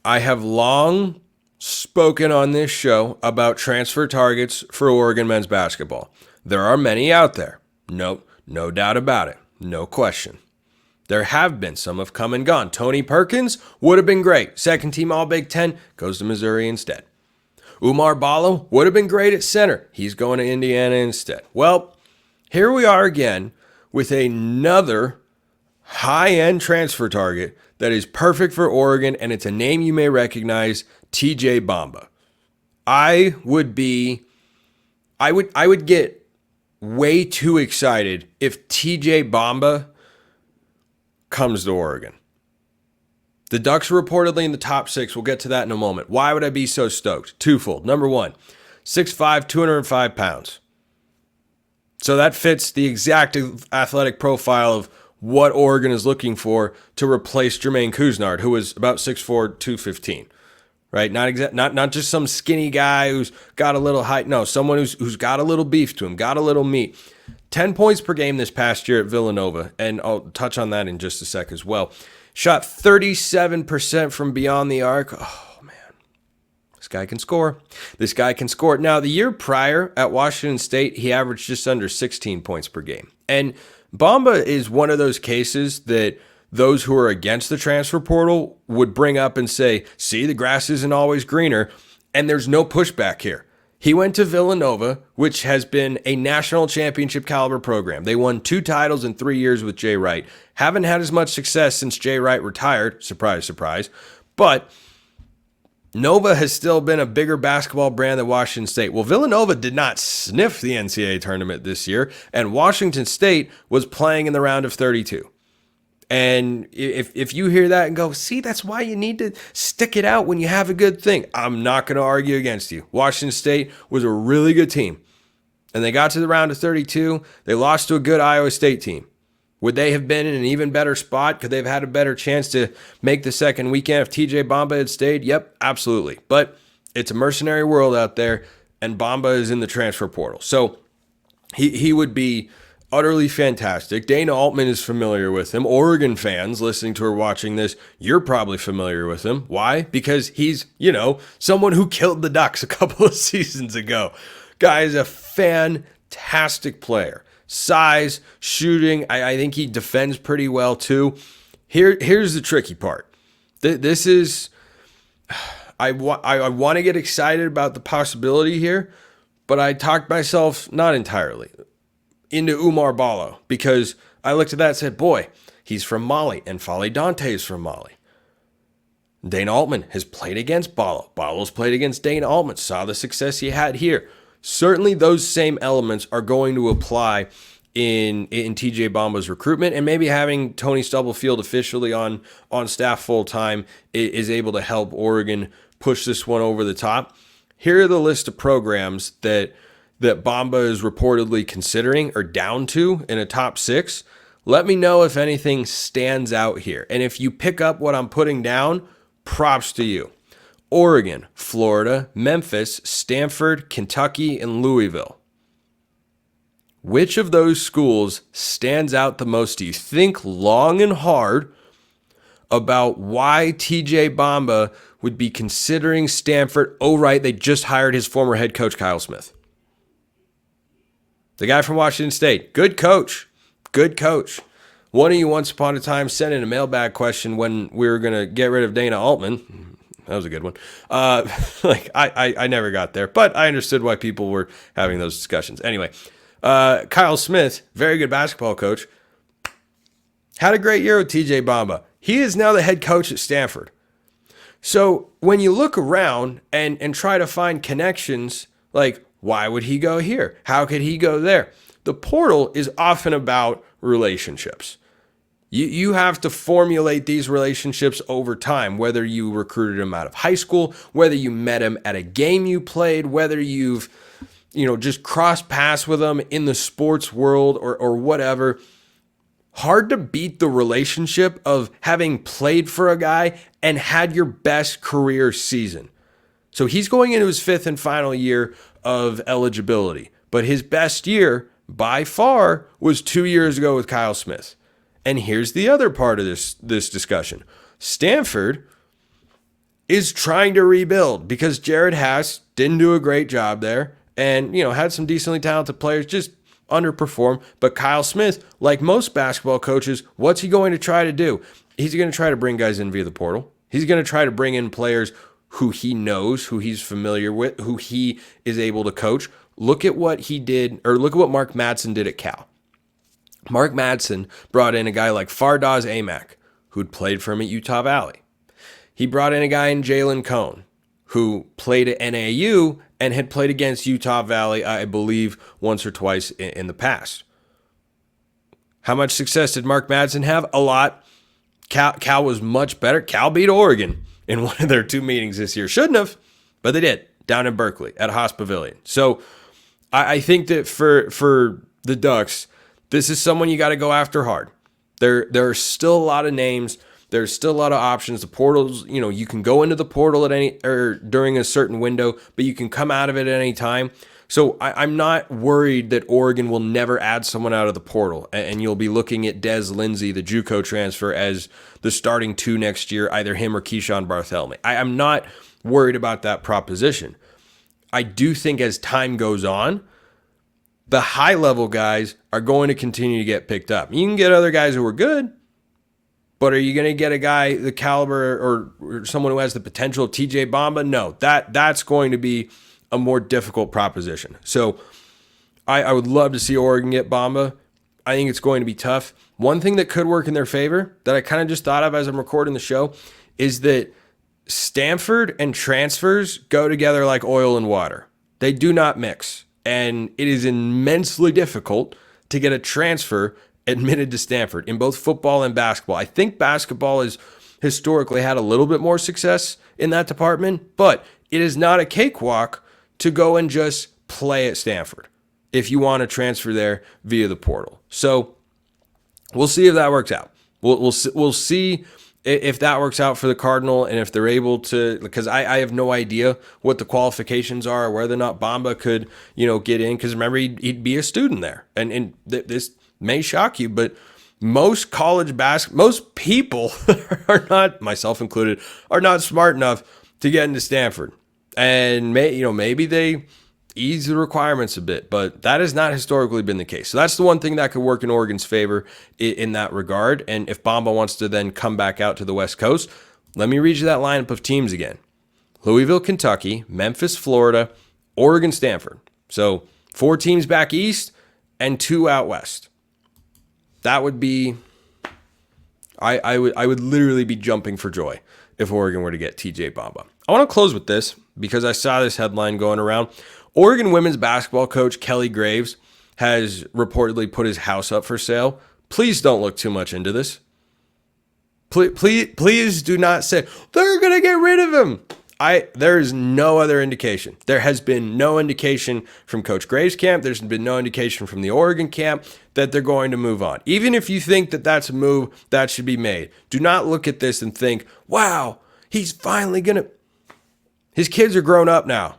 I have long spoken on this show about transfer targets for Oregon men's basketball. There are many out there. No doubt about it. No question. There have been. Some have come and gone. Tony Perkins would have been great. Second team All-Big Ten, goes to Missouri instead. Umar Ballo would have been great at center. He's going to Indiana instead. Well, here we are again with another high-end transfer target that is perfect for Oregon, and it's a name you may recognize, TJ Bamba. I would get way too excited if TJ Bamba comes to Oregon. The Ducks are reportedly in the top 6. We'll get to that in a moment. Why would I be so stoked? Twofold. Number one, 6'5", 205 pounds. So that fits the exact athletic profile of what Oregon is looking for to replace Jermaine Couisnard, who was about 6'4", 215. Right? Not just some skinny guy who's got a little height. No, someone who's got a little beef to him, got a little meat. 10 points per game this past year at Villanova, and I'll touch on that in just a sec as well. Shot 37% from beyond the arc. Oh, man. This guy can score. This guy can score. Now, the year prior at Washington State, he averaged just under 16 points per game. And Bamba is one of those cases that those who are against the transfer portal would bring up and say, see, the grass isn't always greener, and there's no pushback here. He went to Villanova, which has been a national championship caliber program. They won 2 titles in 3 years with Jay Wright. Haven't had as much success since Jay Wright retired. Surprise, surprise. But Nova has still been a bigger basketball brand than Washington State. Well, Villanova did not sniff the NCAA tournament this year, and Washington State was playing in the round of 32. And if you hear that and go, see, that's why you need to stick it out when you have a good thing. I'm not going to argue against you. Washington State was a really good team. And they got to the round of 32. They lost to a good Iowa State team. Would they have been in an even better spot? Could they have had a better chance to make the second weekend if TJ Bamba had stayed? Yep, absolutely. But it's a mercenary world out there, and Bamba is in the transfer portal. So he would be utterly fantastic. Dana Altman is familiar with him. Oregon fans listening to or watching this, you're probably familiar with him. Why? Because he's, someone who killed the Ducks a couple of seasons ago. Guy is a fantastic player. Size, shooting, I think he defends pretty well too. Here's the tricky part. This is, I want to get excited about the possibility here, but I talked myself not entirely into Umar Ballo, because I looked at that and said, boy, he's from Mali, and Fale Dante is from Mali. Dana Altman has played against Ballo. Ballo's played against Dana Altman, saw the success he had here. Certainly those same elements are going to apply in TJ Bamba's recruitment, and maybe having Tony Stubblefield officially on staff full-time is able to help Oregon push this one over the top. Here are the list of programs that Bamba is reportedly considering or down to in a top 6. Let me know if anything stands out here. And if you pick up what I'm putting down, props to you. Oregon, Florida, Memphis, Stanford, Kentucky, and Louisville. Which of those schools stands out the most? Do you think long and hard about why TJ Bamba would be considering Stanford? Oh, right, they just hired his former head coach, Kyle Smith. The guy from Washington State. Good coach. Good coach. One of you once upon a time sent in a mailbag question when we were going to get rid of Dana Altman. That was a good one. I never got there, but I understood why people were having those discussions. Anyway, Kyle Smith, very good basketball coach, had a great year with TJ Bamba. He is now the head coach at Stanford. So when you look around and try to find connections, like, why would he go here? How could he go there? The portal is often about relationships. You have to formulate these relationships over time, whether you recruited him out of high school, whether you met him at a game you played, whether you've just crossed paths with him in the sports world or whatever. Hard to beat the relationship of having played for a guy and had your best career season. So he's going into his 5th and final year of eligibility, but his best year by far was 2 years ago with Kyle Smith. And here's the other part of this discussion. Stanford is trying to rebuild because Jared Haas didn't do a great job there and, had some decently talented players just underperform. But Kyle Smith, like most basketball coaches, what's he going to try to do? He's going to try to bring guys in via the portal. He's going to try to bring in players who he knows, who he's familiar with, who he is able to coach. Look at what he did, or look at what Mark Madsen did at Cal. Mark Madsen brought in a guy like Fardaz Amack, who'd played for him at Utah Valley. He brought in a guy in Jalen Cone, who played at NAU and had played against Utah Valley, I believe, once or twice in the past. How much success did Mark Madsen have? A lot. Cal was much better. Cal beat Oregon in one of their 2 meetings this year. Shouldn't have, but they did, down in Berkeley at Haas Pavilion. So I think that for the Ducks, this is someone you got to go after hard. There are still a lot of names. There's still a lot of options. The portals, you can go into the portal at any or during a certain window, but you can come out of it at any time. So I'm not worried that Oregon will never add someone out of the portal, and you'll be looking at Des Lindsey, the JUCO transfer, as the starting 2 next year, either him or Keyshawn Barthelemy. I'm not worried about that proposition. I do think as time goes on, the high-level guys are going to continue to get picked up. You can get other guys who are good, but are you going to get a guy the caliber or someone who has the potential of TJ Bamba? No, that's going to be a more difficult proposition. So I would love to see Oregon get Bamba. I think it's going to be tough. One thing that could work in their favor that I kind of just thought of as I'm recording the show is that Stanford and transfers go together like oil and water. They do not mix. And it is immensely difficult to get a transfer admitted to Stanford in both football and basketball. I think basketball has historically had a little bit more success in that department, but it is not a cakewalk to go and just play at Stanford if you want to transfer there via the portal. So we'll see if that works out. We'll see if that works out for the Cardinal and if they're able to, because I have no idea what the qualifications are or whether or not Bamba could, get in. Because remember, he'd be a student there. And this may shock you, but most college basketball, most people are not, myself included, are not smart enough to get into Stanford. And maybe they ease the requirements a bit, but that has not historically been the case. So that's the one thing that could work in Oregon's favor in that regard. And if Bamba wants to then come back out to the West Coast, let me read you that lineup of teams again. Louisville, Kentucky, Memphis, Florida, Oregon, Stanford. So 4 teams back east and 2 out west. That would be, I would literally be jumping for joy if Oregon were to get TJ Bamba. I want to close with this because I saw this headline going around. Oregon women's basketball coach Kelly Graves has reportedly put his house up for sale. Please don't look too much into this. Please do not say, they're going to get rid of him. There is no other indication. There has been no indication from Coach Graves' camp. There's been no indication from the Oregon camp that they're going to move on. Even if you think that that's a move that should be made, do not look at this and think, wow, he's finally going to... His kids are grown up now.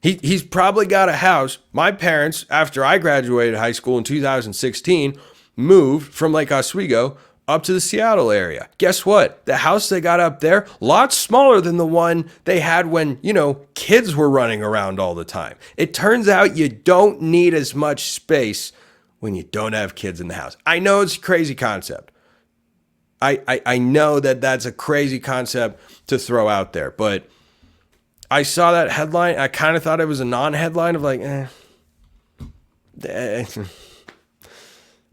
He's probably got a house. My parents, after I graduated high school in 2016, moved from Lake Oswego up to the Seattle area. Guess what? The house they got up there, lots smaller than the one they had when, kids were running around all the time. It turns out you don't need as much space when you don't have kids in the house. I know it's a crazy concept. I know that that's a crazy concept to throw out there, but I saw that headline. I kind of thought it was a non-headline of like,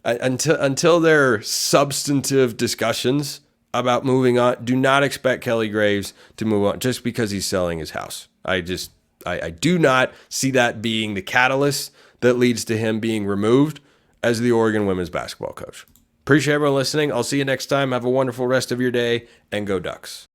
Until there are substantive discussions about moving on, do not expect Kelly Graves to move on just because he's selling his house. I do not see that being the catalyst that leads to him being removed as the Oregon women's basketball coach. Appreciate everyone listening. I'll see you next time. Have a wonderful rest of your day and go Ducks.